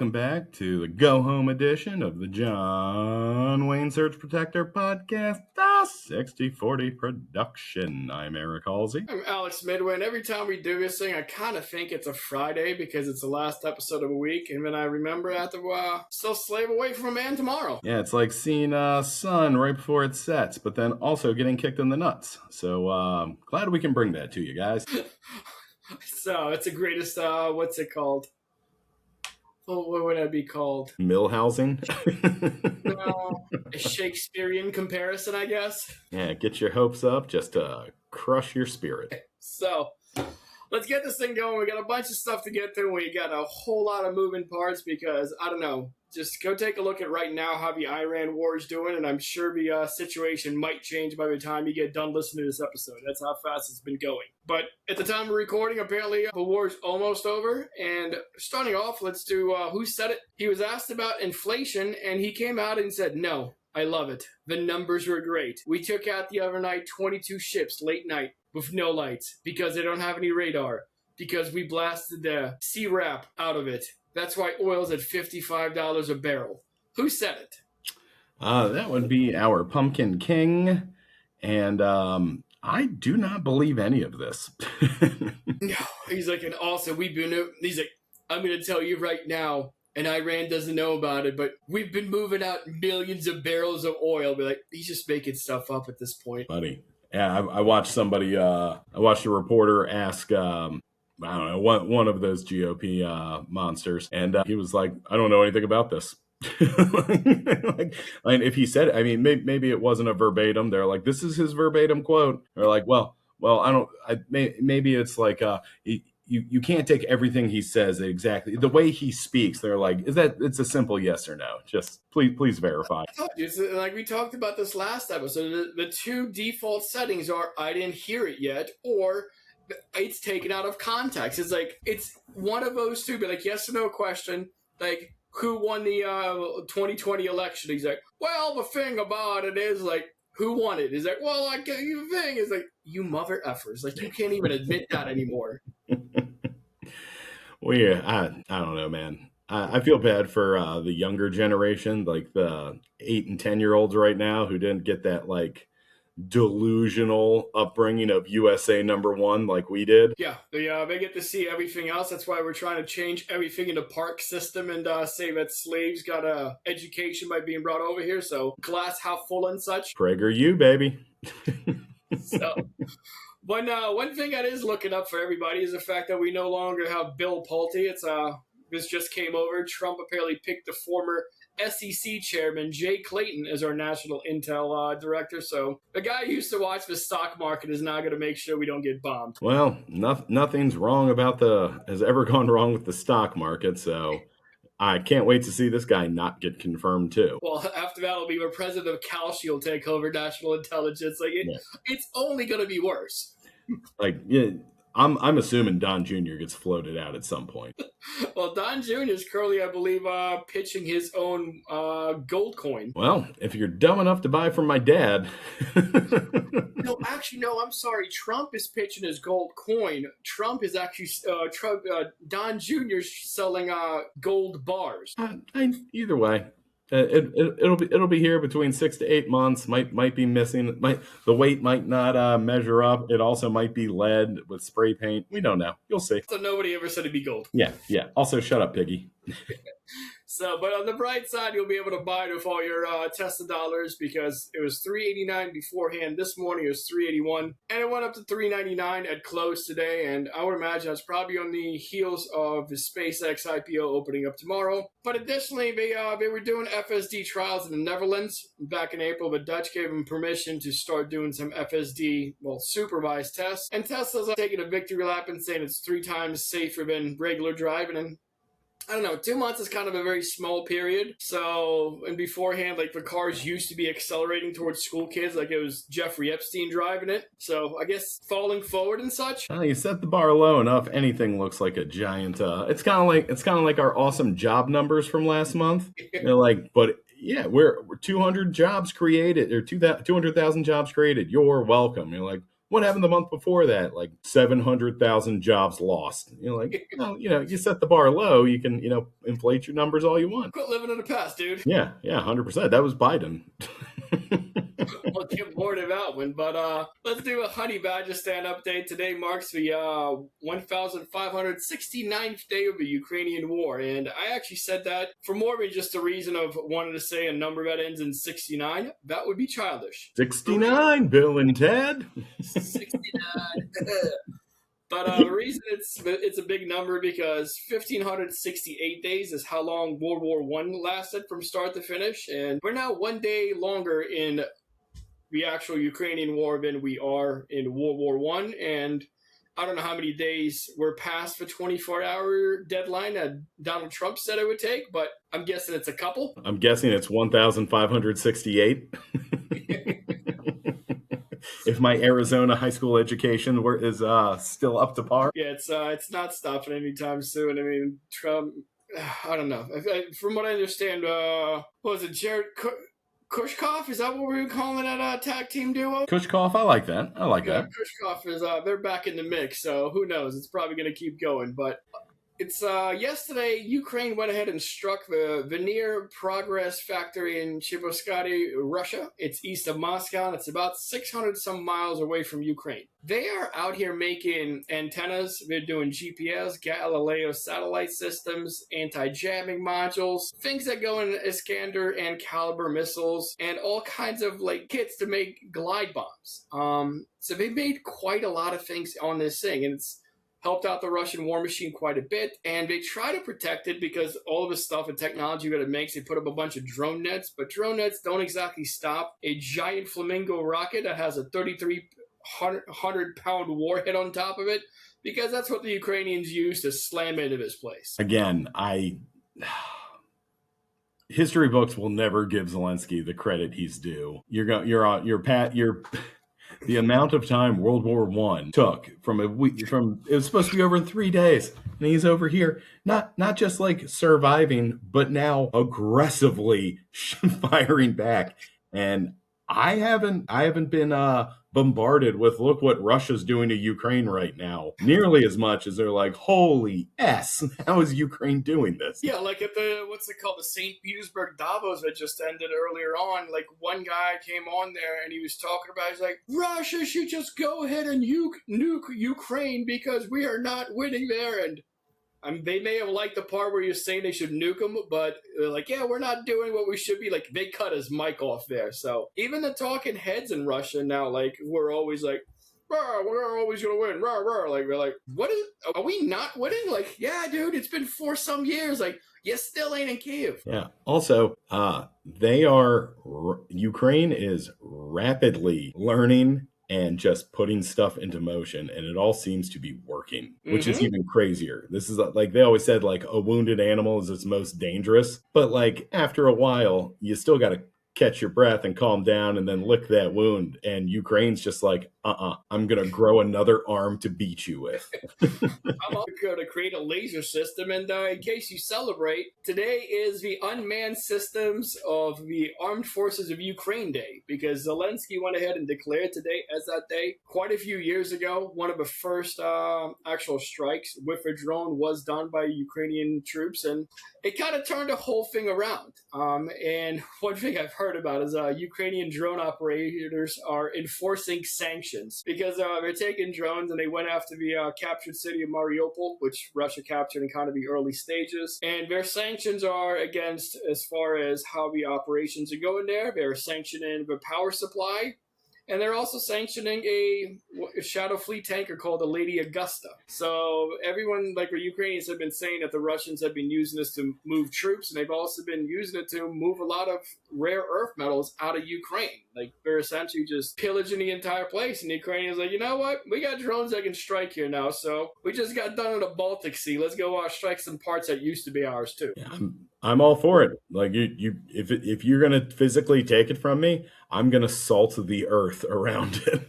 welcome back to the go-home edition of the John Wayne Surge Protector podcast, the 6040 production. I'm Eric Halsey. I'm Alex Midway, and every time we do this thing, I kind of think it's a Friday because it's the last episode of a week, and then I remember I have to still slave away from a man tomorrow. Yeah, it's like seeing sun right before it sets, but then also getting kicked in the nuts. So glad we can bring that to you guys. So it's the greatest, what's it called? What would that be called? Mill housing? No, a Shakespearean comparison, I guess. Yeah, get your hopes up just to crush your spirit. So let's get this thing going. We got a bunch of stuff to get through. We got a whole lot of moving parts because, I don't know, just go take a look at right now how the Iran war is doing, and I'm sure the situation might change by the time you get done listening to this episode. That's how fast it's been going. But at the time of recording, apparently the war is almost over. And starting off, let's do Who Said It? He was asked about inflation, and he came out and said, "No, I love it. The numbers were great. We took out the other night 22 ships late night with no lights because they don't have any radar, because we blasted the C-Wrap out of it. That's why oil's at $55 a barrel." Who said it? That would be our Pumpkin King, and I do not believe any of this. No, he's like, and also he's like, "I'm going to tell you right now, and Iran doesn't know about it, but we've been moving out millions of barrels of oil." Be like, he's just making stuff up at this point. Funny. Yeah, I watched somebody, I watched a reporter ask, I don't know, one of those GOP monsters, and he was like, "I don't know anything about this." Like, and if he said it, I mean, maybe it wasn't a verbatim. They're like, "This is his verbatim quote." They're like, well, maybe it's like, you can't take everything he says exactly the way he speaks. They're like, it's a simple yes or no. Just please verify. Like we talked about this last episode, the two default settings are I didn't hear it yet, or it's taken out of context. It's like, it's one of those two, but like yes or no question, like who won the 2020 election? He's like, well, the thing about it is like, who won it? He's like, well, I get you the thing. It's like, you mother effers. Like, you can't even admit that anymore. Well, yeah, I don't know, man. I feel bad for the younger generation, like the 8 and 10-year-olds right now who didn't get that like delusional upbringing of USA #1 like we did. Yeah, they get to see everything else. That's why we're trying to change everything in the park system and say that slaves got a education by being brought over here. So glass half full and such. Prager you, baby. So, one thing that is looking up for everybody is the fact that we no longer have Bill Pulte. This just came over. Trump apparently picked the former SEC chairman, Jay Clayton, as our national intel director. So the guy who used to watch the stock market is now going to make sure we don't get bombed. Well, nothing's wrong has ever gone wrong with the stock market. So I can't wait to see this guy not get confirmed too. Well, after that will be where President of Calci will take over national intelligence. Like It's only going to be worse. Like, yeah. I'm assuming Don Jr. gets floated out at some point. Well, Don Jr. is currently, I believe, pitching his own gold coin. Well, if you're dumb enough to buy from my dad. No, I'm sorry. Trump is pitching his gold coin. Trump is actually, Don Jr. selling gold bars. Either way. It'll be here between 6 to 8 months. Might be missing. The weight might not measure up. It also might be lead with spray paint. We don't know. You'll see. So nobody ever said it'd be gold. Yeah. Also, shut up, Piggy. So, but on the bright side, you'll be able to buy it with all your Tesla dollars because it was $3.89 beforehand. This morning it was $3.81, and it went up to $3.99 at close today. And I would imagine that's probably on the heels of the SpaceX IPO opening up tomorrow. But additionally, they were doing FSD trials in the Netherlands back in April. The Dutch gave them permission to start doing some FSD, supervised tests. And Tesla's taking a victory lap and saying it's 3 times safer than regular driving. And I don't know, 2 months is kind of a very small period. So, and beforehand, like the cars used to be accelerating towards school kids, like it was Jeffrey Epstein driving it. So I guess falling forward and such. You set the bar low enough, anything looks like a giant. It's kind of like our awesome job numbers from last month. They're like, but yeah, we're 200 jobs created or 200,000 jobs created. You're welcome. You're like, What happened the month before that? Like 700,000 jobs lost. You're like, well, you set the bar low, you can, inflate your numbers all you want. Quit living in the past, dude. Yeah, 100%. That was Biden. We'll get more to that one, but let's do a Honey Badger stand update. Today marks the 1,569th day of the Ukrainian war, and I actually said that for more than just a reason of wanting to say a number that ends in 69. That would be childish. 69, Bill and Ted. 69. But the reason it's a big number because 1,568 days is how long World War I lasted from start to finish, and we're now 1 day longer in the actual Ukrainian war than we are in World War I, and I don't know how many days we're past the 24-hour deadline that Donald Trump said it would take, but I'm guessing it's a couple. I'm guessing it's 1,568. If my Arizona high school education is still up to par. Yeah, it's not stopping anytime soon. I mean, Trump, I don't know. From what I understand, what was it, Jared Kushkov? Is that what we were calling that tag team duo? Kushkov, I like that. Kushkov is, they're back in the mix, so who knows? It's probably going to keep going, but it's yesterday, Ukraine went ahead and struck the Veneer Progress factory in Cheboksary, Russia. It's east of Moscow, and it's about 600 some miles away from Ukraine. They are out here making antennas. They're doing GPS, Galileo satellite systems, anti-jamming modules, things that go in Iskander and Caliber missiles, and all kinds of kits to make glide bombs. So they made quite a lot of things on this thing, and it's helped out the Russian war machine quite a bit, and they try to protect it because all of the stuff and technology that it makes, they put up a bunch of drone nets, but drone nets don't exactly stop a giant Flamingo rocket that has a 3,300-pound warhead on top of it, because that's what the Ukrainians use to slam into this place. Again, history books will never give Zelensky the credit he's due. The amount of time World War I took it was supposed to be over in 3 days, and he's over here, not just surviving, but now aggressively firing back. And I haven't been bombarded with look what Russia's doing to Ukraine right now nearly as much as they're like, holy S, how is Ukraine doing this? Yeah, like at the the St. Petersburg Davos that just ended earlier on, one guy came on there and he was talking about, he's like, Russia should just go ahead and nuke Ukraine because we are not winning there. And they may have liked the part where you're saying they should nuke them, but they're like, yeah, we're not doing what we should be. They cut his mic off there. So even the talking heads in Russia now, we're always like, we're always going to win. They're like, are we not winning? Yeah, dude, it's been for some years. You still ain't in Kiev. Yeah. Also, Ukraine is rapidly learning and just putting stuff into motion, and it all seems to be working, which is even crazier. This is they always said, a wounded animal is its most dangerous, but after a while, you still got to catch your breath and calm down and then lick that wound. And Ukraine's just I'm going to grow another arm to beat you with. I'm also going to create a laser system. And in case you celebrate, today is the Unmanned Systems of the Armed Forces of Ukraine Day, because Zelensky went ahead and declared today as that day. Quite a few years ago, one of the first actual strikes with a drone was done by Ukrainian troops, and it kind of turned the whole thing around. And one thing I've heard about is Ukrainian drone operators are enforcing sanctions because they're taking drones, and they went after the captured city of Mariupol, which Russia captured in kind of the early stages. And their sanctions are against, as far as how the operations are going there, they're sanctioning the power supply. And they're also sanctioning a Shadow Fleet tanker called the Lady Augusta. So everyone, the Ukrainians have been saying that the Russians have been using this to move troops, and they've also been using it to move a lot of rare earth metals out of Ukraine. They're essentially just pillaging the entire place. And the Ukrainians are like, you know what? We got drones that can strike here now. So we just got done in the Baltic Sea. Let's go strike some parts that used to be ours too. Yeah, I'm all for it. If you're gonna physically take it from me, I'm gonna salt the earth around it.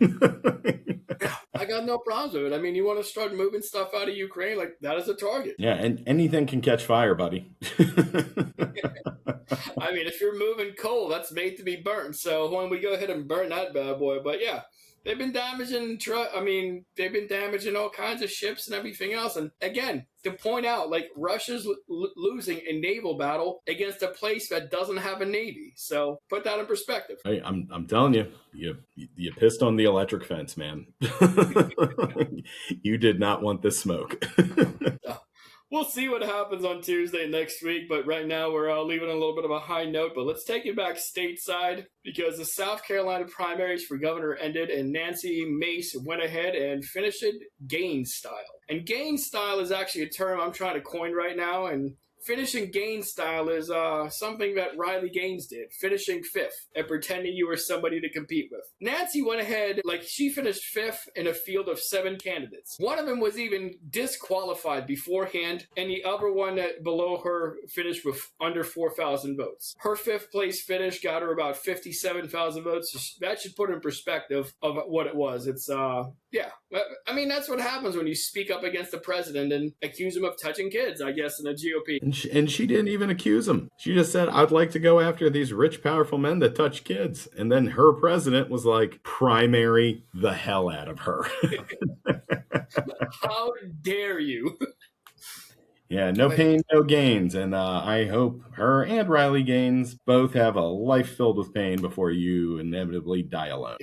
I got no problems with it. I mean, you want to start moving stuff out of Ukraine, that is a target. Yeah, and anything can catch fire, buddy. I mean, if you're moving coal, that's made to be burnt. So when we go ahead and burn that bad boy, but yeah. They've been damaging they've been damaging all kinds of ships and everything else. And again, to point out, like Russia's losing a naval battle against a place that doesn't have a navy. So put that in perspective. Hey, I'm telling you, you pissed on the electric fence, man. You did not want this smoke. We'll see what happens on Tuesday next week, but right now we're leaving a little bit of a high note. But let's take it back stateside because the South Carolina primaries for governor ended, and Nancy Mace went ahead and finished it Gaines style. And Gaines style is actually a term I'm trying to coin right now, and finishing Gaines style is something that Riley Gaines did, finishing fifth and pretending you were somebody to compete with. Nancy went ahead, she finished fifth in a field of 7 candidates. One of them was even disqualified beforehand, and the other one below her finished with under 4,000 votes. Her fifth place finish got her about 57,000 votes. So that should put in perspective of what it was. It's, yeah. I mean, that's what happens when you speak up against the president and accuse him of touching kids, I guess, in the GOP. And she didn't even accuse him. She just said, I'd like to go after these rich, powerful men that touch kids. And then her president was like, primary the hell out of her. How dare you? Yeah, no pain, no gains. And I hope her and Riley Gaines both have a life filled with pain before you inevitably die alone.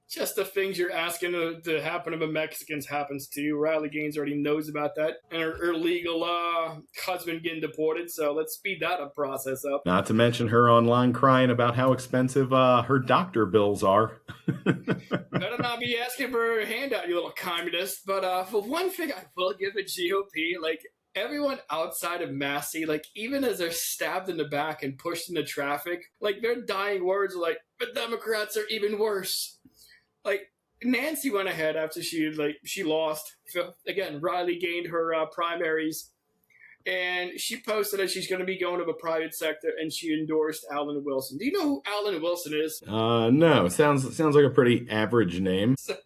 Just the things you're asking to happen to the Mexicans happens to you. Riley Gaines already knows about that. And her legal husband getting deported, so let's speed that up process up. Not to mention her online crying about how expensive her doctor bills are. Better not be asking for a handout, you little communist. But for one thing I will give the GOP, everyone outside of Massey, even as they're stabbed in the back and pushed into traffic, their dying words are like, the Democrats are even worse. Nancy went ahead after she lost. Again, Riley gained her primaries, and she posted that she's going to be going to the private sector, and she endorsed Alan Wilson. Do you know who Alan Wilson is? No. Sounds like a pretty average name. So,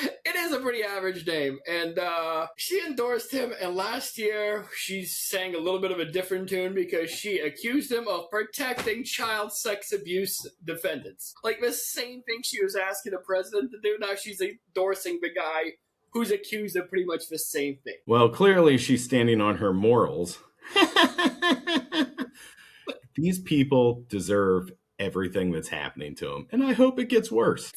it is a pretty average name, and she endorsed him, and last year she sang a little bit of a different tune because she accused him of protecting child sex abuse defendants. The same thing she was asking the president to do, now she's endorsing the guy who's accused of pretty much the same thing. Well, clearly she's standing on her morals. These people deserve everything that's happening to them, and I hope it gets worse.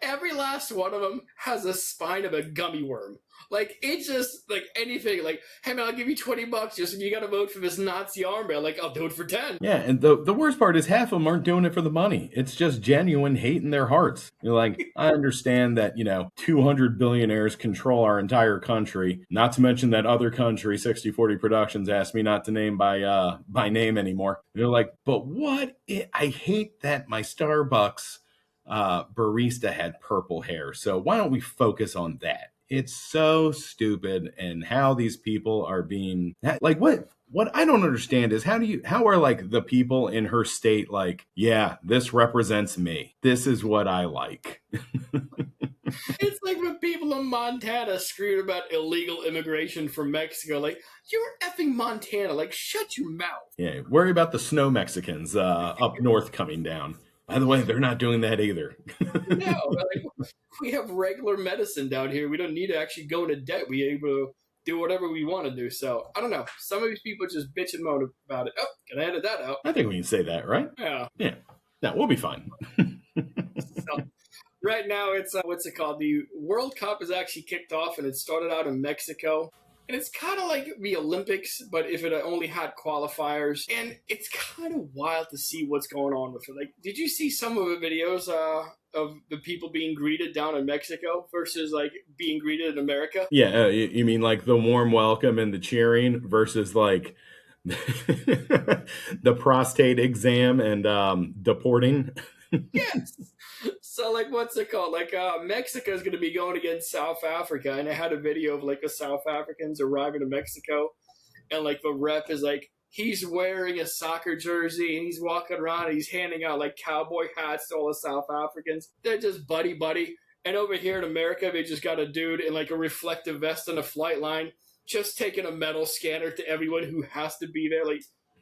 Every last one of them has a spine of a gummy worm. It's just, anything. Hey, man, I'll give you $20 just if you got to vote for this Nazi armband. I'll do it for 10. Yeah, and the worst part is half of them aren't doing it for the money. It's just genuine hate in their hearts. I understand that, 200 billionaires control our entire country. Not to mention that other country, 6040 Productions, asked me not to name by name anymore. They're like, but what? I hate that my Starbucks barista had purple hair. So why don't we focus on that? It's so stupid, and how these people are being what I don't understand is how are the people in her state yeah, this represents me. This is what I like. It's like when people in Montana scream about illegal immigration from Mexico. You're effing Montana. Shut your mouth. Yeah, worry about the snow Mexicans up north coming down. By the way, they're not doing that either. No, we have regular medicine down here. We don't need to actually go into debt. We're able to do whatever we want to do. So, I don't know. Some of these people just bitch and moan about it. Oh, can I edit that out? I think we can say that, right? Yeah. Yeah. No, we'll be fine. So, right now, it's, what's it called? The World Cup is actually kicked off, and it started out in Mexico. And it's kind of like the Olympics, but if it only had qualifiers. And it's kind of wild to see what's going on with it. Did you see some of the videos of the people being greeted down in Mexico versus being greeted in America? Yeah, you mean the warm welcome and the cheering versus the prostate exam and deporting? Yes. So, what's it called? Mexico's going to be going against South Africa, and I had a video of, the South Africans arriving in Mexico, and, the rep is, he's wearing a soccer jersey, and he's walking around, and he's handing out, cowboy hats to all the South Africans. They're just buddy-buddy. And over here in America, they just got a dude in, a reflective vest on a flight line, just taking a metal scanner to everyone who has to be there,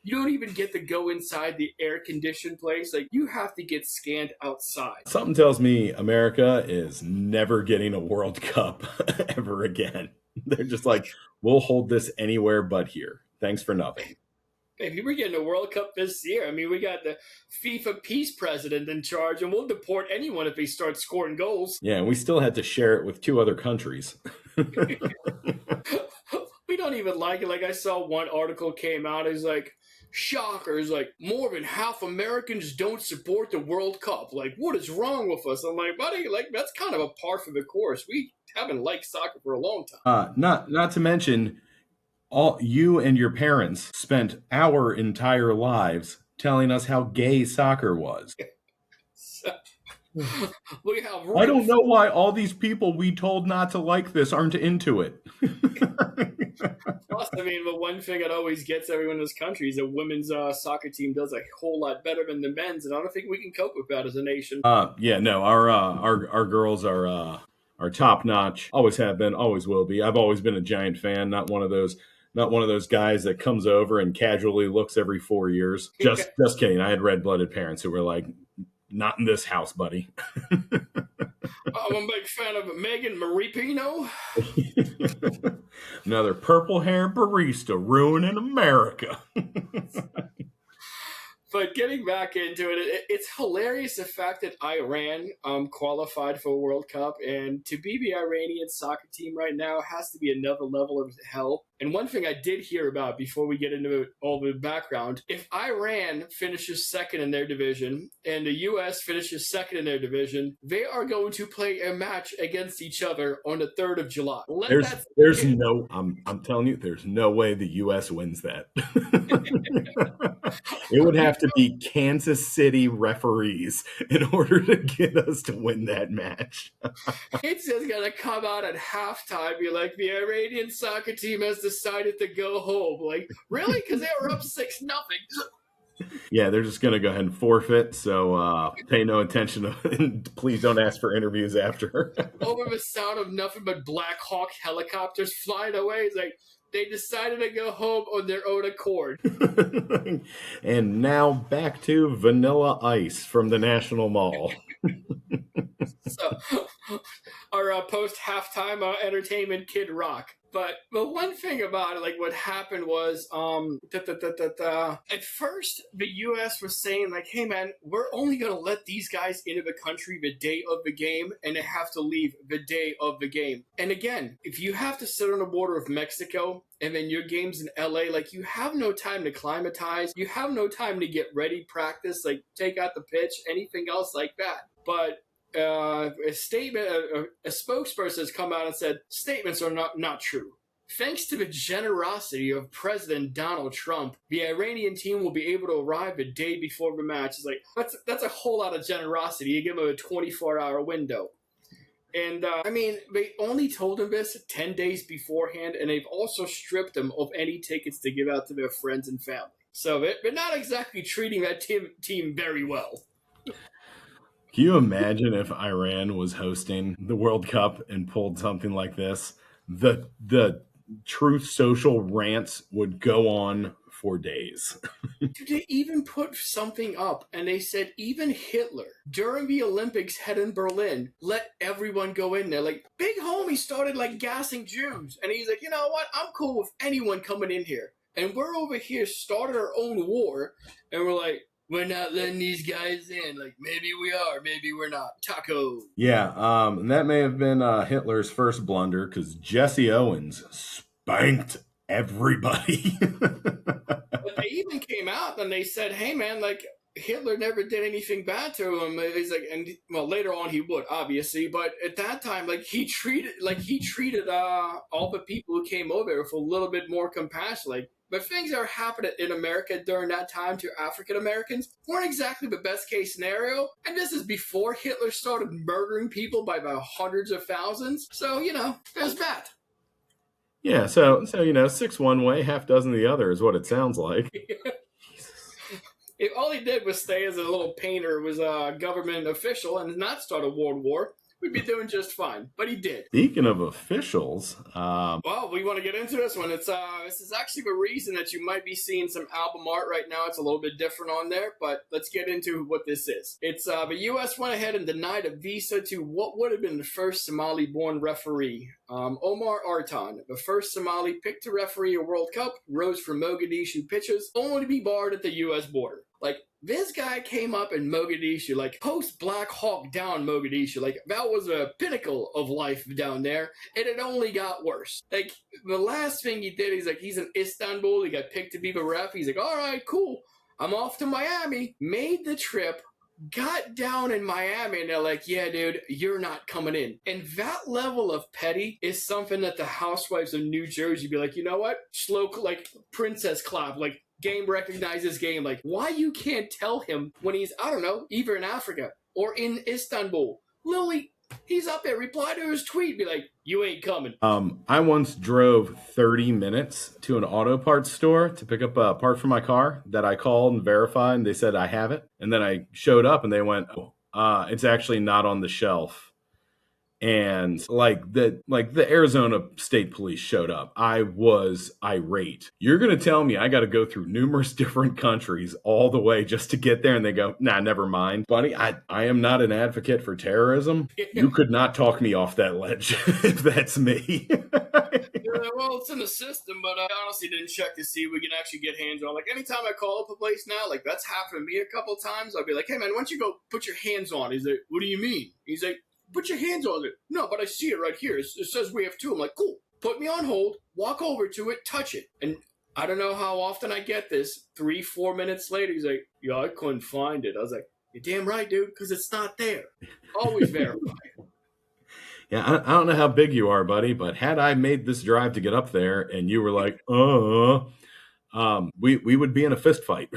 You don't even get to go inside the air-conditioned place. Like, you have to get scanned outside. Something tells me America is never getting a World Cup ever again. They're just like, we'll hold this anywhere but here. Thanks for nothing. Maybe we're getting a World Cup this year. I mean, we got the FIFA peace president in charge, and we'll deport anyone if they start scoring goals. Yeah, and we still had to share it with 2 other countries. We don't even like it. Like, I saw one article came out. It's like, shockers, like, more than half Americans don't support the World Cup. Like, what is wrong with us? I'm like, buddy, like, that's kind of a par for the course. We haven't liked soccer for a long time. Not to mention, all you and your parents spent our entire lives telling us how gay soccer was. So, I don't know why all these people we told not to like this aren't into it. Plus, I mean, the one thing that always gets everyone in this country is the women's soccer team does a whole lot better than the men's, and I don't think we can cope with that as a nation. Yeah, no, our girls are top notch. Always have been, always will be. I've always been a Giant fan. Not one of those guys that comes over and casually looks every 4 years. Just kidding. I had red-blooded parents who were like, not in this house, buddy. I'm a big fan of Megan Maripino. Another purple-haired barista ruining America. But getting back into it, it's hilarious the fact that Iran qualified for a World Cup, and to be the Iranian soccer team right now has to be another level of hell. And one thing I did hear about before we get into all the background, if Iran finishes second in their division and the U.S. finishes second in their division, they are going to play a match against each other on the 3rd of July. There's no, I'm telling you, there's no way the U.S. wins that. It would have to be Kansas City referees in order to get us to win that match. It's just going to come out at halftime, be like, the Iranian soccer team has decided to go home. Like, really? Because they were up 6-0. Yeah, they're just going to go ahead and forfeit, so pay no attention and please don't ask for interviews after. Over the sound of nothing but Black Hawk helicopters flying away, it's like, they decided to go home on their own accord. And now back to Vanilla Ice from the National Mall. So, our post-halftime entertainment, Kid Rock. But the one thing about it, like what happened was, at first the U.S. was saying like, hey man, we're only going to let these guys into the country the day of the game, and they have to leave the day of the game. And again, if you have to sit on the border of Mexico, and then your game's in LA, like you have no time to climatize, you have no time to get ready, practice, like take out the pitch, anything else like that. But a spokesperson has come out and said statements are not true. Thanks to the generosity of President Donald Trump, the Iranian team will be able to arrive the day before the match. It's like, that's a whole lot of generosity. You give them a 24-hour window. And, I mean, they only told him this 10 days beforehand, and they've also stripped them of any tickets to give out to their friends and family. So they're not exactly treating that team very well. Can you imagine if Iran was hosting the World Cup and pulled something like this? The Truth Social rants would go on for days. They even put something up, and they said even Hitler, during the Olympics had in Berlin, let everyone go in there. Like, big homie started, like, gassing Jews. And he's like, you know what? I'm cool with anyone coming in here. And we're over here started our own war, and we're like, we're not letting these guys in. Like, maybe we are, maybe we're not. Taco. Yeah, and that may have been Hitler's first blunder, because Jesse Owens spanked everybody. But they even came out and they said, hey, man, like, Hitler never did anything bad to him. He's like, and well, later on he would, obviously, but at that time, like, he treated all the people who came over with a little bit more compassion. Like, but things that are happening in America during that time to African Americans weren't exactly the best case scenario. And this is before Hitler started murdering people by the hundreds of thousands. So, you know, there's that. Yeah, so you know, 6 one way, half dozen the other is what it sounds like. If all he did was stay as a little painter, was a government official, and not start a world war, we'd be doing just fine. But he did. Speaking of officials, well, we want to get into this one. It's this is actually the reason that you might be seeing some album art right now. It's a little bit different on there, but let's get into what this is. It's the U.S. went ahead and denied a visa to what would have been the first Somali-born referee, Omar Artan, the first Somali picked to referee a World Cup, rose from Mogadishu pitches, only to be barred at the U.S. border. Like, this guy came up in Mogadishu, like, post-Black Hawk Down Mogadishu. Like, that was a pinnacle of life down there, and it only got worse. Like, the last thing he did, he's in Istanbul, he got picked to be the ref, he's like, all right, cool, I'm off to Miami, made the trip, got down in Miami, and they're like, yeah, dude, you're not coming in. And that level of petty is something that the housewives of New Jersey be like, you know what? Slow, like, princess clap, like, game recognizes game. Like, why you can't tell him when he's, I don't know, either in Africa or in Istanbul? Literally, he's up there, reply to his tweet, be like, you ain't coming. I once drove 30 minutes to an auto parts store to pick up a part for my car that I called and verified, and they said I have it. And then I showed up and they went, it's actually not on the shelf. And the Arizona State Police showed up. I was irate. You're going to tell me I got to go through numerous different countries all the way just to get there? And they go, nah, never mind. Buddy, I am not an advocate for terrorism. You could not talk me off that ledge if that's me. Well, it's in the system, but I honestly didn't check to see if we can actually get hands on. Like, anytime I call up a place now, like, that's happened to me a couple times. I'll be like, hey, man, why don't you go put your hands on? He's like, what do you mean? He's like, put your hands on it. No, but I see it right here. It says we have two. I'm like, cool. Put me on hold, walk over to it, touch it. And I don't know how often I get this. 3-4 minutes later, he's like, yeah, I couldn't find it. I was like, you're damn right, dude, because it's not there. Always verify. Yeah, I don't know how big you are, buddy, but had I made this drive to get up there and you were like, we would be in a fist fight.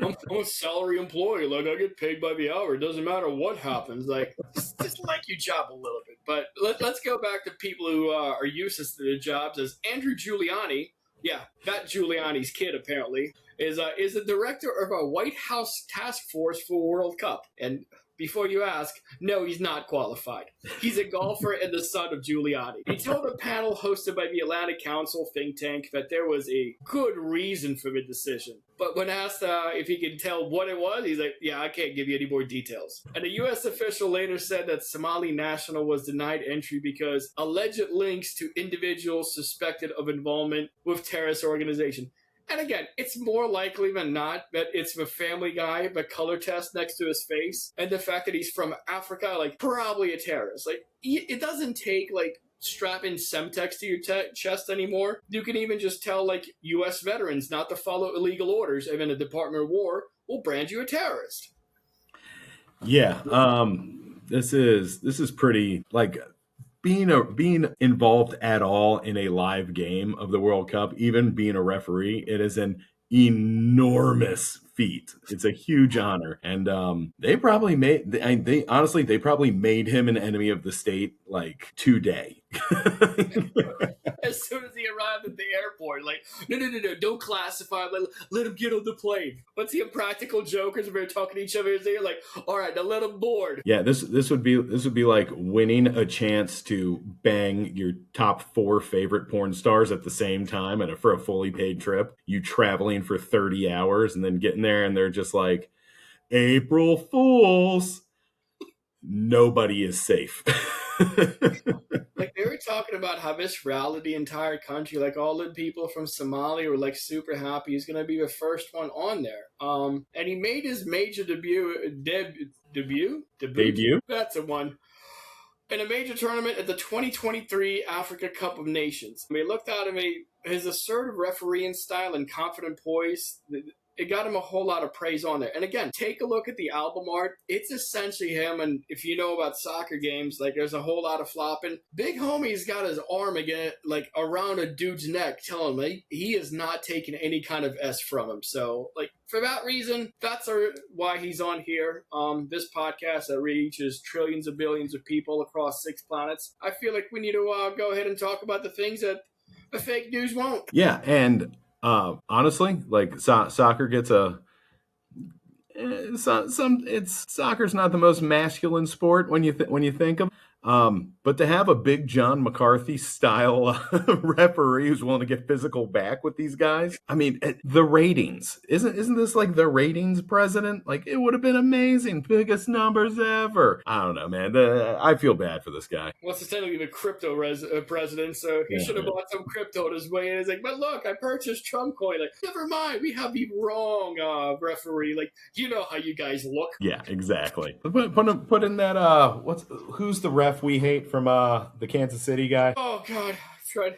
I'm a salary employee. Like, I get paid by the hour. It doesn't matter what happens. Like, just like your job a little bit. But let's go back to people who are useless to their jobs. As Andrew Giuliani, yeah, that Giuliani's kid apparently, is the director of a White House task force for World Cup. And before you ask, no, he's not qualified. He's a golfer and the son of Giuliani. He told a panel hosted by the Atlantic Council think tank that there was a good reason for the decision. But when asked if he could tell what it was, he's like, yeah, I can't give you any more details. And a U.S. official later said that Somali national was denied entry because alleged links to individuals suspected of involvement with terrorist organization. And again, it's more likely than not that it's the family guy, the color test next to his face, and the fact that he's from Africa, like, probably a terrorist. Like, it doesn't take, like, strapping Semtex to your chest anymore. You can even just tell, like, U.S. veterans not to follow illegal orders, and then the Department of War will brand you a terrorist. Yeah, this is pretty, like, being involved at all in a live game of the World Cup, even being a referee, it is an enormous feat. It's a huge honor, and they probably made him an enemy of the state like today. As soon as he arrived at the airport, like, no, don't classify. Let him get on the plane. What's the impractical jokers when they're talking to each other? They're like, all right, now let him board. Yeah, this would be like winning a chance to bang your top 4 favorite porn stars at the same time for a fully paid trip. You traveling for 30 hours and then getting there and they're just like, April Fools. Nobody is safe. Like, they were talking about how this rallied the entire country. Like, all the people from Somalia were, like, super happy. He's going to be the first one on there. And he made his major debut? That's the one. In a major tournament at the 2023 Africa Cup of Nations. I mean, looked at him, his assertive refereeing style and confident poise, it got him a whole lot of praise on there. And again, take a look at the album art. It's essentially him, and if you know about soccer games, like, there's a whole lot of flopping. Big homie's got his arm again, like, around a dude's neck, telling him he is not taking any kind of S from him. So, like, for that reason, that's why he's on here. This podcast that reaches trillions of billions of people across 6 planets. I feel like we need to go ahead and talk about the things that the fake news won't. Yeah, and honestly, like, soccer gets soccer's not the most masculine sport when you think of. But to have a big John McCarthy style referee who's willing to get physical back with these guys, I mean, the ratings isn't this like the ratings president? Like it would have been amazing, biggest numbers ever. I don't know, man. I feel bad for this guy. What's essentially the crypto president, so he should have bought some crypto on his way in. He's like, but look, I purchased Trump coin. Like, never mind, we have the wrong referee. Like, you know how you guys look. Yeah, exactly. Put in that. Who's the ref we hate from the Kansas City guy? Oh God, I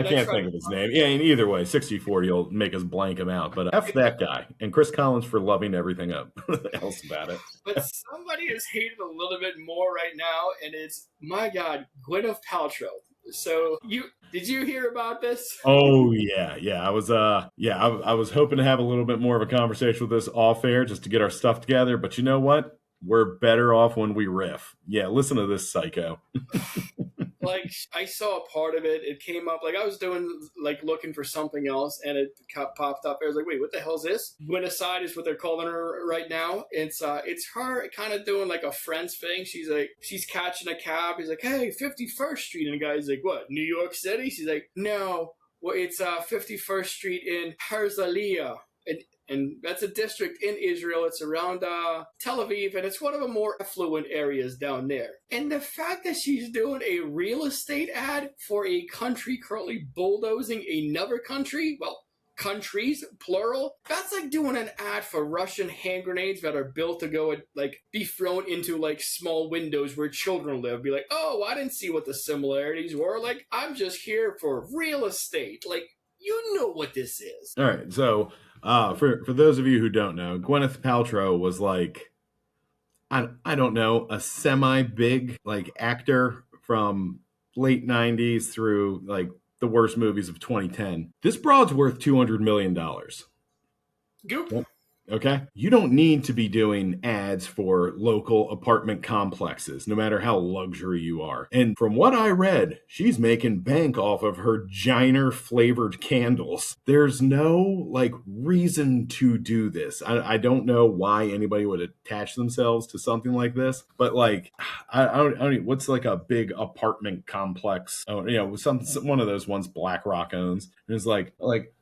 can't think of his name. Yeah, and either way, 60-40 will make us blank him out. But F that guy. And Chris Collins for loving everything else about it. But somebody is hated a little bit more right now, and it's, my God, Gwyneth Paltrow. So did you hear about this? Oh yeah. I was hoping to have a little bit more of a conversation with this off air just to get our stuff together. But you know what? We're better off when we riff. Yeah, listen to this psycho. Like, I saw a part of it. It came up, like, I was looking for something else, and it popped up. I was like, wait, what the hell is this? Gwyneth is what they're calling her right now. It's her kind of doing, like, a Friends thing. She's catching a cab. He's like, hey, 51st Street. And the guy's like, what, New York City? She's like, no, well, it's 51st Street in Herzliya. And that's a district in Israel. It's around Tel Aviv, and it's one of the more affluent areas down there. And the fact that she's doing a real estate ad for a country currently bulldozing another country, well, countries, plural, that's like doing an ad for Russian hand grenades that are built to go and, like, be thrown into, like, small windows where children live. Be like, oh, I didn't see what the similarities were. Like, I'm just here for real estate. Like, you know what this is. All right, so... for those of you who don't know, Gwyneth Paltrow was like, I don't know, a semi-big like actor from late 90s through like the worst movies of 2010. This broad's worth $200 million. Goop. Okay? You don't need to be doing ads for local apartment complexes, no matter how luxury you are. And from what I read, she's making bank off of her Giner flavored candles. There's no, like, reason to do this. I don't know why anybody would attach themselves to something like this, but, like, I don't what's, like, a big apartment complex? Oh, you know, one of those ones BlackRock owns. And it's like,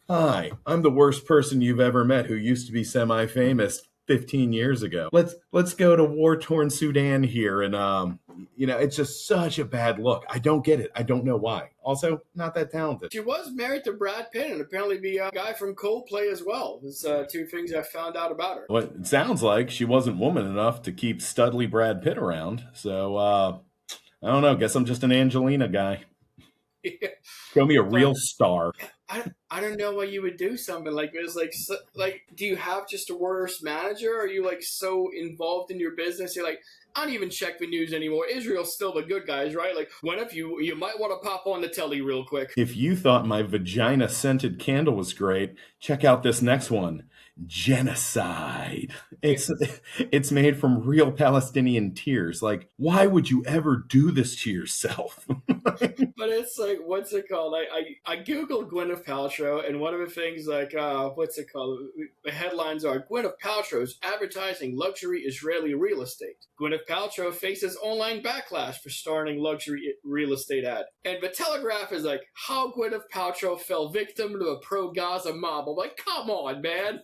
hi, I'm the worst person you've ever met who used to be semi-famous 15 years ago. Let's go to war-torn Sudan here. And, it's just such a bad look. I don't get it. I don't know why. Also, not that talented. She was married to Brad Pitt and apparently the guy from Coldplay as well. There's two things I found out about her. Well, it sounds like she wasn't woman enough to keep studly Brad Pitt around. So, I don't know. Guess I'm just an Angelina guy. Show me a real star. I don't know why you would do something like this. Like, do you have just a worse manager? Or are you, like, so involved in your business? You're like, I don't even check the news anymore. Israel's still the good guys, right? Like, what if you might want to pop on the telly real quick? If you thought my vagina-scented candle was great, check out this next one. Genocide. It's made from real Palestinian tears. Like, why would you ever do this to yourself? But it's like, what's it called? I googled Gwyneth Paltrow, and one of the things, like, what's it called? The headlines are, Gwyneth Paltrow's advertising luxury Israeli real estate. Gwyneth Paltrow faces online backlash for starring luxury real estate ad. And the Telegraph is like, how Gwyneth Paltrow fell victim to a pro-Gaza mob. I'm like, come on, man.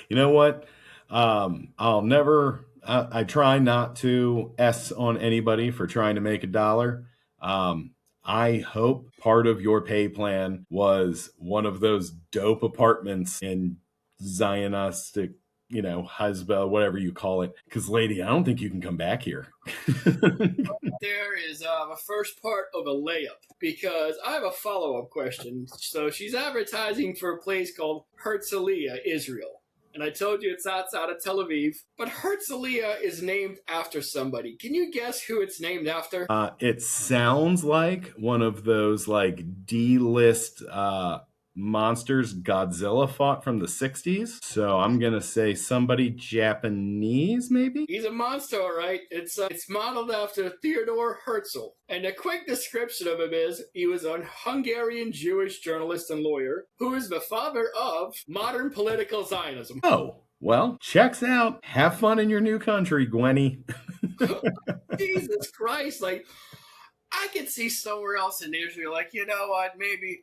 You know what? I'll never... I try not to S on anybody for trying to make a dollar. I hope part of your pay plan was one of those dope apartments in Zionistic, Hezbollah, whatever you call it. Because, lady, I don't think you can come back here. There is the first part of a layup, because I have a follow-up question. So she's advertising for a place called Herzliya, Israel. And I told you it's outside of Tel Aviv. But Herzliya is named after somebody. Can you guess who it's named after? It sounds like one of those, like, D-list monsters Godzilla fought from the 60s. So I'm going to say somebody Japanese, maybe? He's a monster, all right. It's modeled after Theodor Herzl. And a quick description of him is, he was a Hungarian Jewish journalist and lawyer who is the father of modern political Zionism. Oh, Well, checks out. Have fun in your new country, Gwenny. Jesus Christ! Like, I could see somewhere else in Israel, like, you know what, maybe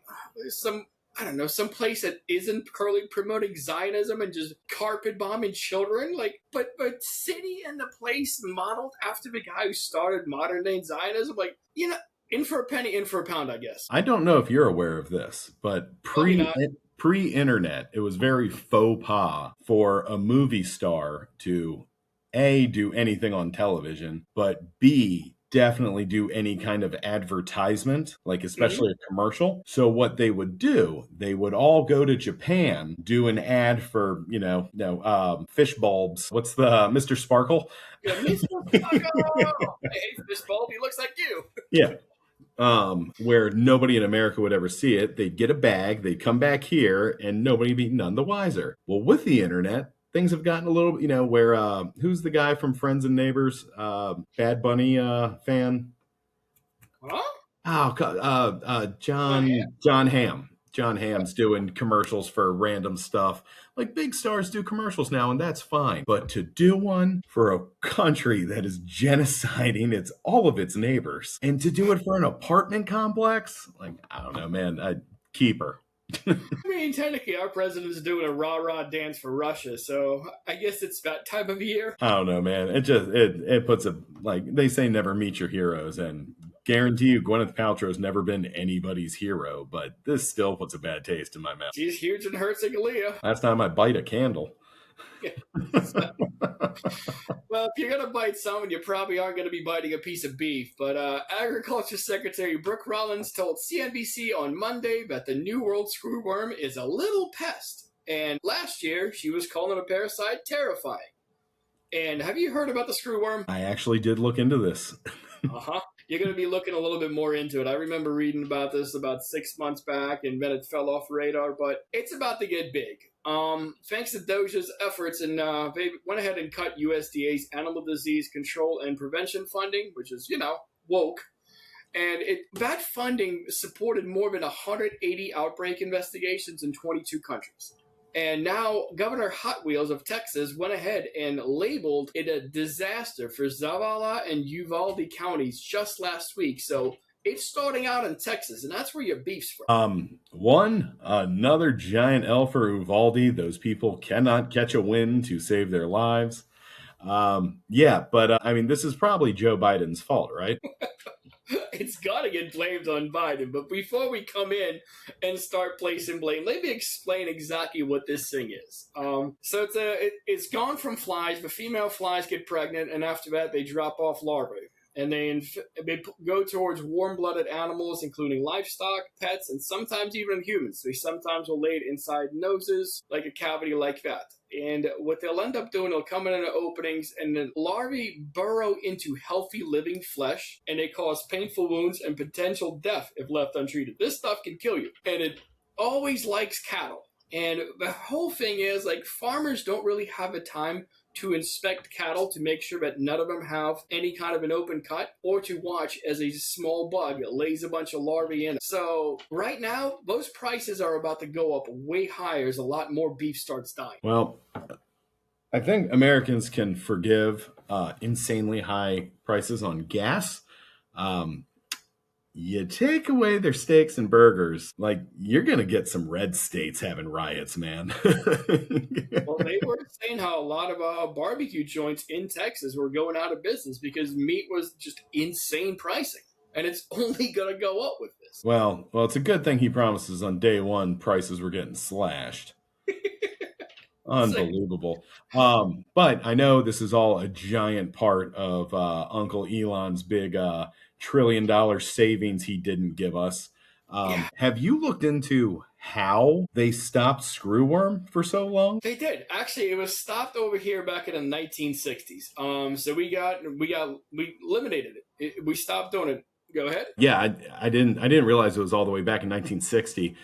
some, I don't know, some place that isn't currently promoting Zionism and just carpet bombing children. Like, but city and the place modeled after the guy who started modern day Zionism. Like, you know, in for a penny, in for a pound, I guess. I don't know if you're aware of this, but Probably not. pre-internet, it was very faux pas for a movie star to A, do anything on television, but B, definitely do any kind of advertisement, like Mhm. especially a commercial. So what they would do, they would all go to Japan, do an ad for, fish bulbs. What's the Mr. Sparkle? Yeah, Mr. Fucker! Hey, this bulb, he looks like you. Yeah, where nobody in America would ever see it. They'd get a bag, they'd come back here, and nobody be none the wiser. Well, with the internet, things have gotten a little, where who's the guy from Friends and Neighbors, Bad Bunny fan? Huh? Oh, John Hamm? John Hamm. John Hamm's doing commercials for random stuff. Like big stars do commercials now, and that's fine. But to do one for a country that is genociding all of its neighbors, and to do it for an apartment complex, like I don't know, man, I'd keep her. I mean, technically, our president's doing a rah-rah dance for Russia, so I guess it's that time of year. I don't know, man. It puts a, like they say, never meet your heroes, and guarantee you, Gwyneth Paltrow's never been anybody's hero, but this still puts a bad taste in my mouth. She's huge in Herzegovina. Last time I bite a candle. So, well, if you're going to bite someone, you probably aren't going to be biting a piece of beef. But Agriculture Secretary Brooke Rollins told CNBC on Monday that the New World screwworm is a little pest. And last year, she was calling a parasite terrifying. And have you heard about the screwworm? I actually did look into this. Uh-huh. You're going to be looking a little bit more into it. I remember reading about this about 6 months back, and then it fell off radar, but it's about to get big. Thanks to Doja's efforts, and they went ahead and cut USDA's animal disease control and prevention funding, which is, woke. And that funding supported more than 180 outbreak investigations in 22 countries. And now Governor Hot Wheels of Texas went ahead and labeled it a disaster for Zavala and Uvalde counties just last week. So it's starting out in Texas, and that's where your beef's from. Another giant L for Uvalde. Those people cannot catch a wind to save their lives. But I mean, this is probably Joe Biden's fault, right? It's got to get blamed on Biden. But before we come in and start placing blame, let me explain exactly what this thing is. So it's gone from flies. The female flies get pregnant, and after that, they drop off larvae. And they go towards warm-blooded animals, including livestock, pets, and sometimes even humans. They sometimes will lay it inside noses, like a cavity like that. And what they'll end up doing, they'll come in the openings, and the larvae burrow into healthy living flesh, and they cause painful wounds and potential death if left untreated. This stuff can kill you, and it always likes cattle. And the whole thing is, like, farmers don't really have the time to inspect cattle to make sure that none of them have any kind of an open cut, or to watch as a small bug lays a bunch of larvae in it. So right now, those prices are about to go up way higher as a lot more beef starts dying. Well, I think Americans can forgive insanely high prices on gas. You take away their steaks and burgers, like you're going to get some red states having riots, man. Well, they were saying how a lot of barbecue joints in Texas were going out of business because meat was just insane pricing. And it's only going to go up with this. Well, it's a good thing he promises on day one prices were getting slashed. Unbelievable. But I know this is all a giant part of Uncle Elon's big $1 trillion savings he didn't give us. Yeah. Have you looked into how they stopped Screwworm for so long? They did. Actually, it was stopped over here back in the 1960s. So we eliminated it. We stopped doing it. Go ahead. Yeah, I didn't realize it was all the way back in 1960.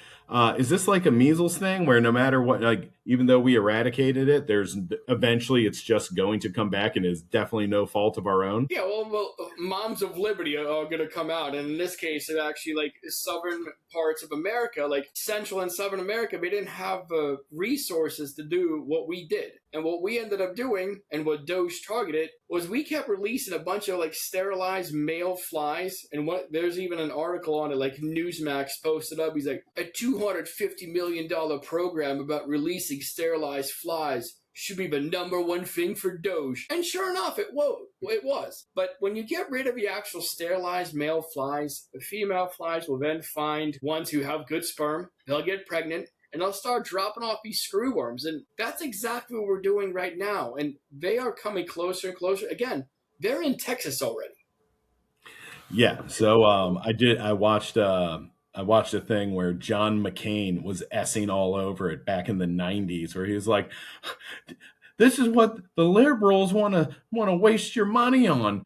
Is this like a measles thing where no matter what, like, even though we eradicated it, there's eventually it's just going to come back and is definitely no fault of our own? Yeah, well, Moms of Liberty are going to come out, and in this case, it actually like southern parts of America, like Central and Southern America, they didn't have the resources to do what we did, and what we ended up doing, and what Doge targeted, was we kept releasing a bunch of like sterilized male flies, and there's even an article on it, like Newsmax posted up. He's like, a $250 million program about releasing sterilized flies should be the number one thing for Doge. And sure enough, it was. But when you get rid of the actual sterilized male flies, the female flies will then find ones who have good sperm, they'll get pregnant, and they'll start dropping off these screwworms. And that's exactly what we're doing right now. And they are coming closer and closer. Again, they're in Texas already. Yeah. So I watched a thing where John McCain was essing all over it back in the 90s, where he was like, this is what the liberals want to waste your money on,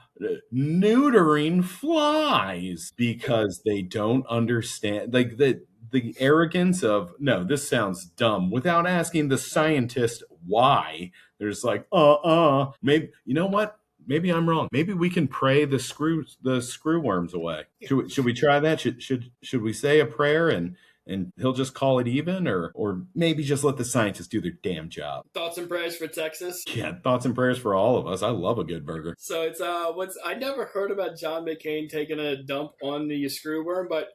neutering flies, because they don't understand, like, the arrogance of, no, this sounds dumb, without asking the scientist why. There's like, maybe, you know what? Maybe I'm wrong. Maybe we can pray the screwworms away. Should we try that? Should we say a prayer and he'll just call it even, or maybe just let the scientists do their damn job? Thoughts and prayers for Texas? Yeah, thoughts and prayers for all of us. I love a good burger. So it's I never heard about John McCain taking a dump on the screwworm, but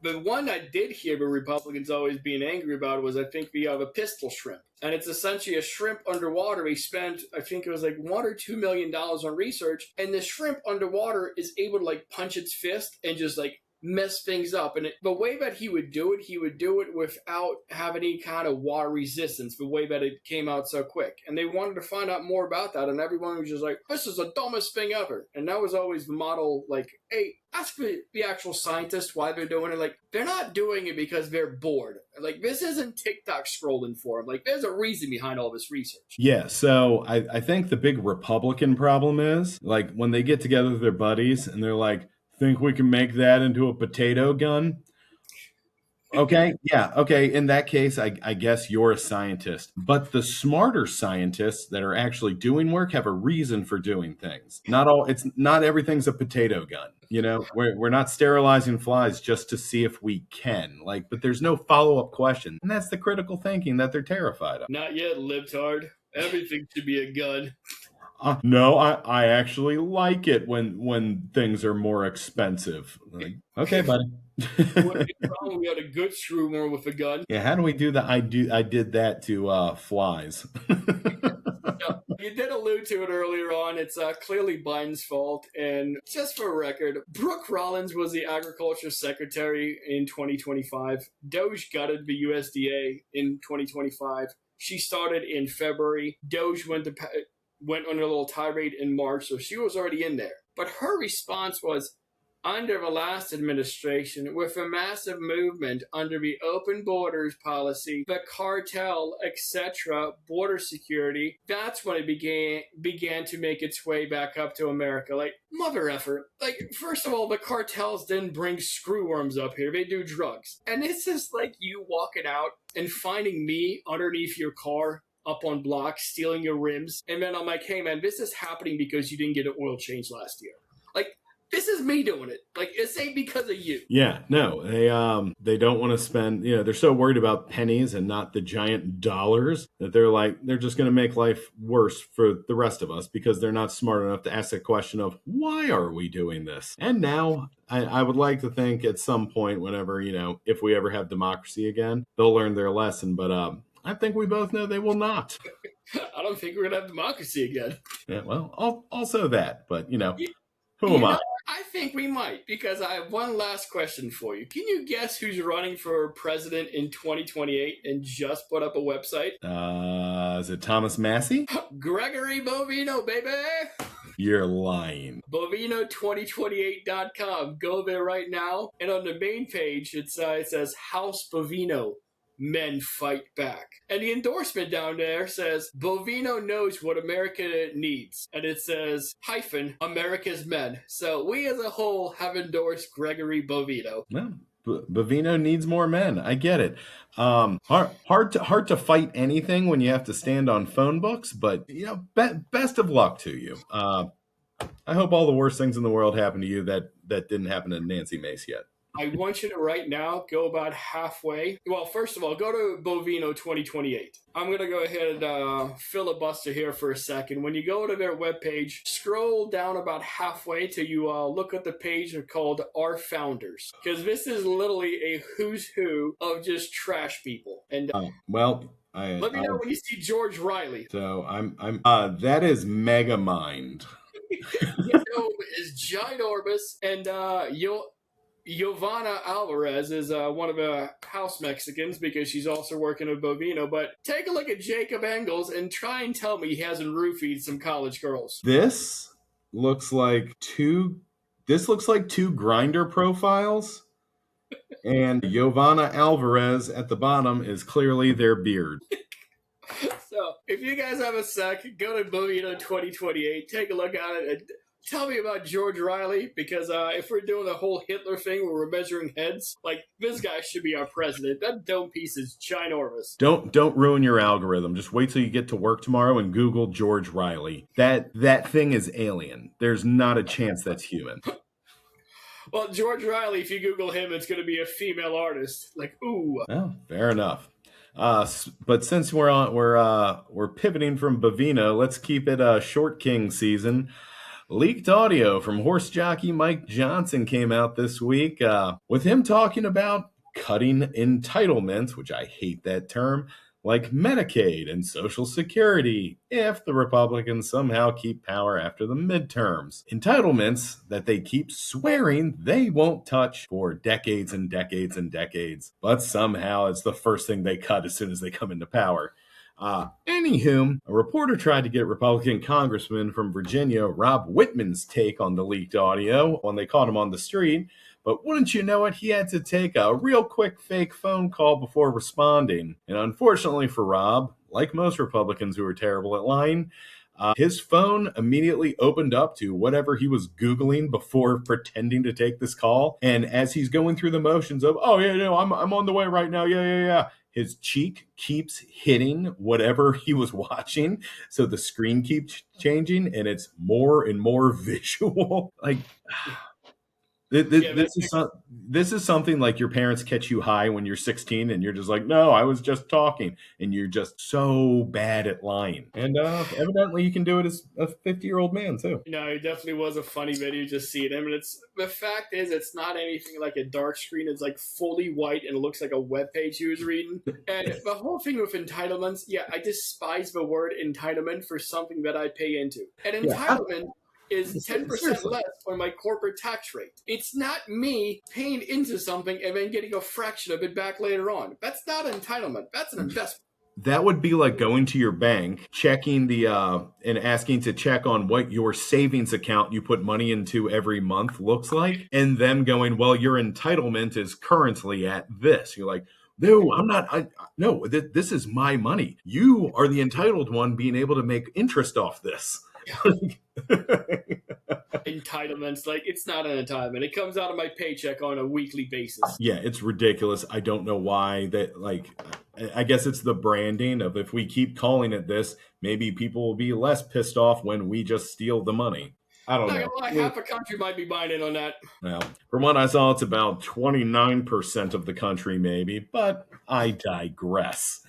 the one I did hear the Republicans always being angry about was, I think, the pistol shrimp. And it's essentially a shrimp underwater. He spent, I think it was like $1 or $2 million on research. And the shrimp underwater is able to like punch its fist and just like mess things up. And the way that he would do it without having any kind of water resistance, the way that it came out so quick. And they wanted to find out more about that. And everyone was just like, this is the dumbest thing ever. And that was always the model, like, hey, ask the actual scientists why they're doing it. Like, they're not doing it because they're bored. Like, this isn't TikTok scrolling for them. Like, there's a reason behind all this research. Yeah, so I think the big Republican problem is, like, when they get together with their buddies and they're like, think we can make that into a potato gun? Okay, yeah, okay. In that case, I guess you're a scientist. But the smarter scientists that are actually doing work have a reason for doing things. Not everything's a potato gun. You know, we're not sterilizing flies just to see if we can. Like, but there's no follow-up question. And that's the critical thinking that they're terrified of. Not yet, libtard. Everything should be a gun. No, I actually like it when things are more expensive. Like, okay, buddy. We had a good screwworm with a gun. Yeah, how do we do that? I did that to flies. You did allude to it earlier on. It's clearly Biden's fault. And just for a record, Brooke Rollins was the agriculture secretary in 2025. Doge gutted the USDA in 2025. She started in February. Doge went on a little tirade in March, so she was already in there. But her response was, under the last administration, with a massive movement under the open borders policy, the cartel, etc., border security, that's when it began to make its way back up to America. Like, mother effer. Like, first of all, the cartels didn't bring screwworms up here. They do drugs. And it's just like you walking out and finding me underneath your car, up on blocks, stealing your rims. And then I'm like, hey, man, this is happening because you didn't get an oil change last year. Like, this is me doing it. Like, it's ain't because of you. Yeah, no, they don't want to spend, they're so worried about pennies and not the giant dollars that they're just going to make life worse for the rest of us because they're not smart enough to ask the question of, why are we doing this? And now I would like to think at some point, whenever, if we ever have democracy again, they'll learn their lesson. But I think we both know they will not. I don't think we're going to have democracy again. Yeah, well, also that, but, who am I? I think we might, because I have one last question for you. Can you guess who's running for president in 2028 and just put up a website? Is it Thomas Massey? Gregory Bovino, baby! You're lying. Bovino2028.com. Go there right now. And on the main page, it says House Bovino. Men fight back. And the endorsement down there says, Bovino knows what America needs. And it says, America's men. So we as a whole have endorsed Gregory Bovino. Well, Bovino needs more men. I get it. Hard to fight anything when you have to stand on phone books, but best of luck to you. I hope all the worst things in the world happen to you that didn't happen to Nancy Mace yet. I want you to right now go about halfway. Well, first of all, go to Bovino 2028. I'm going to go ahead and filibuster here for a second. When you go to their webpage, scroll down about halfway till you look at the page called Our Founders. Because this is literally a who's who of just trash people. And let me know when you see George Riley. So that is Megamind. Is ginormous, and Giovanna Alvarez is one of the house Mexicans because she's also working at Bovino. But take a look at Jacob Engels and try and tell me he hasn't roofied some college girls. This looks like two Grindr profiles, and Giovanna Alvarez at the bottom is clearly their beard. So, if you guys have a sec, go to Bovino 2028, take a look at it, and tell me about George Riley, because if we're doing a whole Hitler thing where we're measuring heads, this guy should be our president. That dome piece is ginormous. Don't ruin your algorithm. Just wait till you get to work tomorrow and Google George Riley. That thing is alien. There's not a chance that's human. Well, George Riley, if you Google him, it's going to be a female artist. Ooh. Well, fair enough. But since we're pivoting from Bovino, let's keep it Short King season. Leaked audio from horse jockey Mike Johnson came out this week with him talking about cutting entitlements, which I hate that term, like Medicaid and Social Security, if the Republicans somehow keep power after the midterms. Entitlements that they keep swearing they won't touch for decades and decades and decades, but somehow it's the first thing they cut as soon as they come into power. Anywho, a reporter tried to get Republican Congressman from Virginia, Rob Whitman's take on the leaked audio when they caught him on the street, but wouldn't you know it, he had to take a real quick fake phone call before responding. And unfortunately for Rob, like most Republicans who are terrible at lying, his phone immediately opened up to whatever he was Googling before pretending to take this call. And as he's going through the motions of, I'm on the way right now, yeah. His cheek keeps hitting whatever he was watching, so the screen keeps changing, and it's more and more visual. This is something like your parents catch you high when you're 16, and you're just like, no, I was just talking, and you're just so bad at lying. And evidently, you can do it as a 50-year-old man too. No, it definitely was a funny video to see it. I mean, the fact is, it's not anything like a dark screen. It's fully white, and it looks like a web page he was reading. And the whole thing with entitlements, I despise the word entitlement for something that I pay into. An entitlement is 10% less on my corporate tax rate. It's not me paying into something and then getting a fraction of it back later on. That's not an entitlement. That's an investment. That would be like going to your bank, checking and asking to check on what your savings account you put money into every month looks like, and them going, well, your entitlement is currently at this. You're like, no, I'm not. This is my money. You are the entitled one being able to make interest off this. Entitlements, it's not an entitlement. It comes out of my paycheck on a weekly basis. Yeah, it's ridiculous. I don't know why that. I guess it's the branding of, if we keep calling it this, maybe people will be less pissed off when we just steal the money. I don't know. Half a country might be buying in on that. Well, from what I saw, it's about 29% of the country, maybe, but I digress.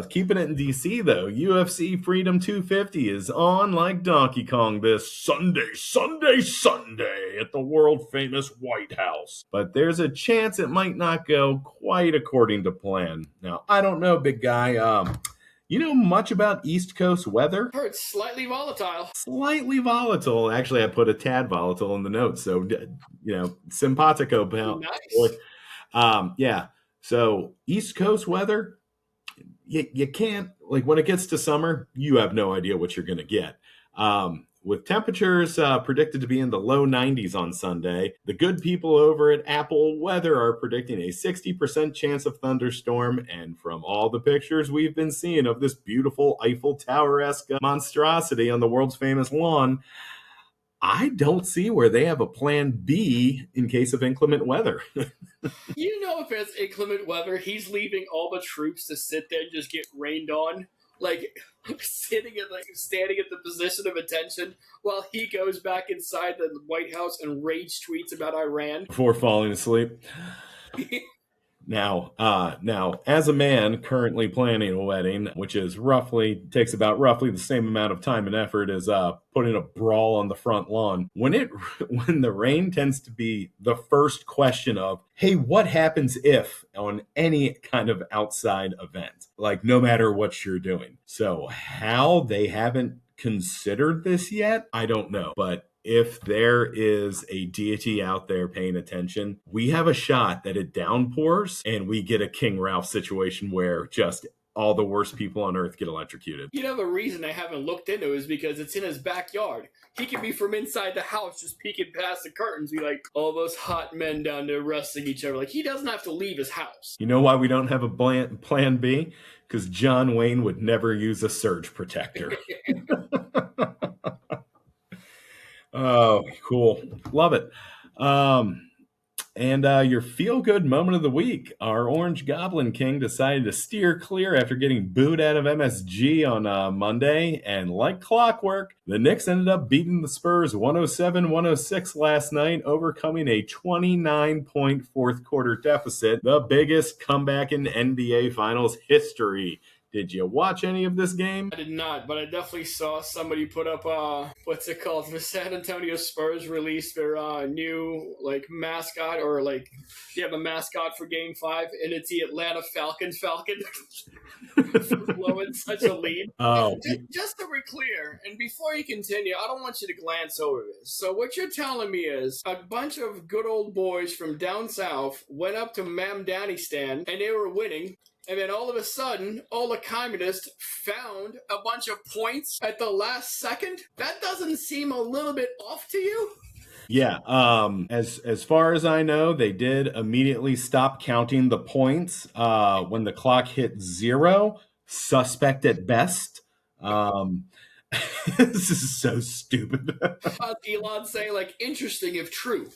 Keeping it in DC, though, UFC Freedom 250 is on like Donkey Kong this Sunday at the world-famous White House. But there's a chance it might not go quite according to plan. Now, I don't know, big guy. You know much about East Coast weather? I heard it's slightly volatile. Slightly volatile. Actually, I put a tad volatile in the notes, so, simpatico. Nice. Yeah. So, East Coast weather, you can't, when it gets to summer, you have no idea what you're going to get. With temperatures predicted to be in the low 90s on Sunday, the good people over at Apple Weather are predicting a 60% chance of thunderstorm. And from all the pictures we've been seeing of this beautiful Eiffel Tower-esque monstrosity on the world's famous lawn, I don't see where they have a plan B in case of inclement weather. If it's inclement weather, he's leaving all the troops to sit there and just get rained on, like standing at the position of attention while he goes back inside the White House and rage tweets about Iran. Before falling asleep. Now, as a man currently planning a wedding, which is takes about roughly the same amount of time and effort as putting a brawl on the front lawn, when the rain tends to be the first question of, hey, what happens if on any kind of outside event, like no matter what you're doing. So how they haven't considered this yet, I don't know, but if there is a deity out there paying attention, we have a shot that it downpours and we get a King Ralph situation where just all the worst people on earth get electrocuted. The reason I haven't looked into it is because it's in his backyard. He can be from inside the house just peeking past the curtains, be like, all those hot men down there wrestling each other. Like, he doesn't have to leave his house. You know why we don't have a plan B? Because John Wayne would never use a surge protector. Oh, cool. Love it. And your feel-good moment of the week, our Orange Goblin King decided to steer clear after getting booed out of MSG on Monday. And like clockwork, the Knicks ended up beating the Spurs 107-106 last night, overcoming a 29-point fourth-quarter deficit, the biggest comeback in NBA Finals history. Did you watch any of this game? I did not, but I definitely saw somebody put up, what's it called? The San Antonio Spurs released their new, mascot, or, the mascot for Game 5, and it's the Atlanta Falcon blowing such a lead. Oh. Just to be clear, and before you continue, I don't want you to glance over this. So what you're telling me is a bunch of good old boys from down south went up to Mamdanistan, and they were winning. And then all of a sudden, all the communists found a bunch of points at the last second? That doesn't seem a little bit off to you? Yeah, as far as I know, they did immediately stop counting the points when the clock hit 0. Suspect at best. This is so stupid. Elon saying, interesting if true.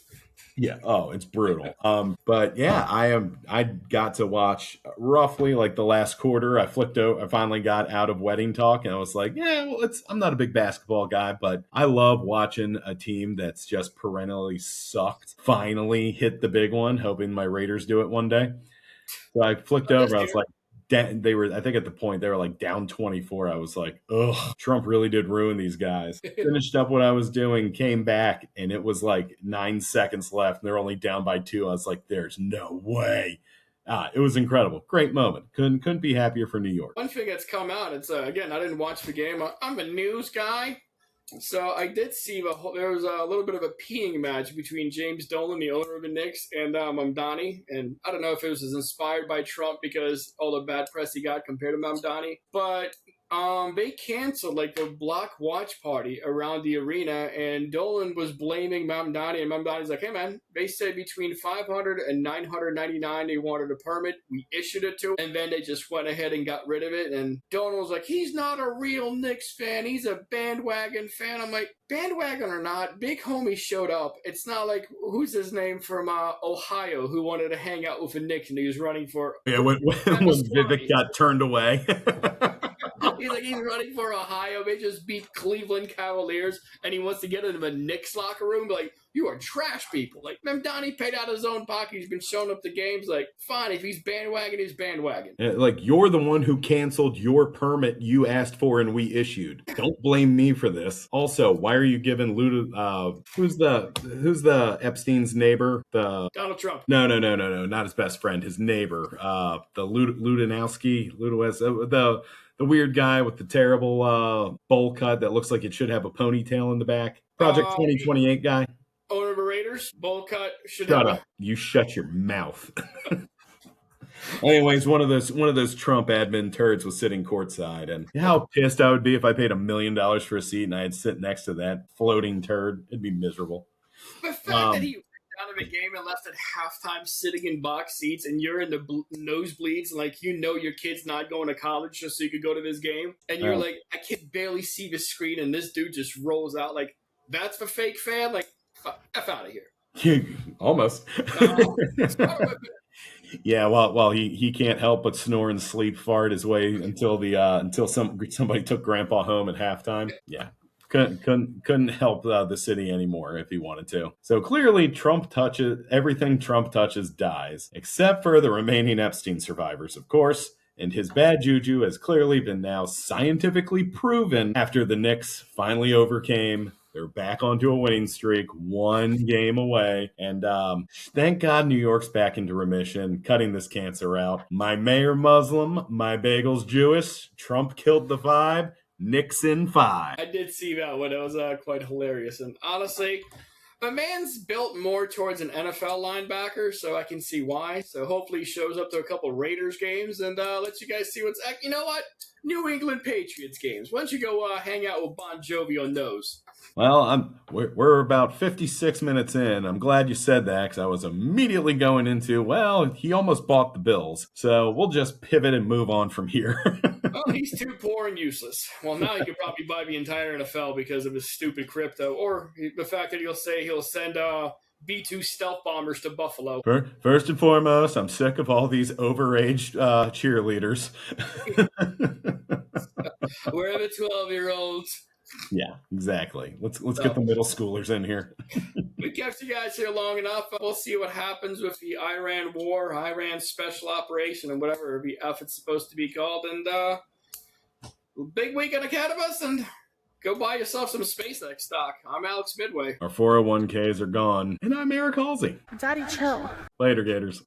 Yeah. Oh, it's brutal. But yeah, I got to watch roughly the last quarter. I finally got out of wedding talk and I was like, yeah, well, I'm not a big basketball guy, but I love watching a team that's just perennially sucked finally hit the big one, hoping my Raiders do it one day. So I flicked over. I was like, they were, I think at the point they were down 24. I was like, ugh, Trump really did ruin these guys. Finished up what I was doing, came back, and it was 9 seconds left. And they're only down by 2. I was like, there's no way. It was incredible. Great moment. Couldn't be happier for New York. One thing that's come out, it's again, I didn't watch the game. I'm a news guy. So I did see there was a little bit of a peeing match between James Dolan, the owner of the Knicks, and Mamdani. And I don't know if it was inspired by Trump because all the bad press he got compared to Mamdani. But they canceled the block watch party around the arena, and Dolan was blaming Mamdani, and Mamdani's like, hey man, they said between $500 and $999 they wanted a permit. We issued it to them, and then they just went ahead and got rid of it. And Dolan was like, he's not a real Knicks fan, he's a bandwagon fan. I'm like, bandwagon or not, big homie showed up. It's not like, who's his name from Ohio who wanted to hang out with the Knicks and he was running for... Yeah, when Vivek got turned away. He's running for Ohio. They just beat Cleveland Cavaliers, and he wants to get into the Knicks locker room. You are trash people. Mamdani paid out his own pocket. He's been showing up to games. Fine, if he's bandwagon, he's bandwagon. You're the one who canceled your permit you asked for and we issued. Don't blame me for this. Also, why are you giving who's the Epstein's neighbor? Donald Trump. No, not his best friend. His neighbor. The Ludinowski, the weird guy with the terrible bowl cut that looks like it should have a ponytail in the back. Project 2028 guy. Owner of the Raiders, bowl cut. Shut up. You shut your mouth. Anyways, one of those Trump admin turds was sitting courtside, and how pissed I would be if I paid $1 million for a seat and I had to sit next to that floating turd. It'd be miserable. The fact that he out of the game and left at halftime sitting in box seats, and you're in the nosebleeds, and your kid's not going to college just so you could go to this game, and you're I can barely see the screen, and this dude just rolls out That's the fake fan? Like, F out of here. Almost. Start with it. Yeah, well, he can't help but snore and sleep fart his way until somebody took Grandpa home at halftime. Yeah, couldn't help the city anymore if he wanted to. So clearly, everything Trump touches dies, except for the remaining Epstein survivors, of course. And his bad juju has clearly been now scientifically proven after the Knicks finally overcame. They're back onto a winning streak, one game away. And thank God New York's back into remission, cutting this cancer out. My mayor Muslim, my bagels Jewish. Trump killed the vibe. Knicks in 5. I did see that one. It was quite hilarious. And honestly, the man's built more towards an NFL linebacker, so I can see why. So hopefully he shows up to a couple Raiders games and lets you guys see what's... You know what? New England Patriots games. Why don't you go hang out with Bon Jovi on those? Well, we're about 56 minutes in. I'm glad you said that because I was immediately going into, well, he almost bought the Bills. So we'll just pivot and move on from here. Well, he's too poor and useless. Well, now he could probably buy the entire NFL because of his stupid crypto, or the fact that he'll say he'll send B-2 stealth bombers to Buffalo. First and foremost, I'm sick of all these overaged cheerleaders. Where are the 12-year-olds? Yeah, exactly. Let's get the middle schoolers in here. We kept you guys here long enough. We'll see what happens with the Iran war, Iran special operation, and whatever the F it's supposed to be called. And big weekend ahead of us, and go buy yourself some SpaceX stock. I'm Alex Midway. Our 401ks are gone, and I'm Eric Halsey. Daddy, chill. Later, Gators.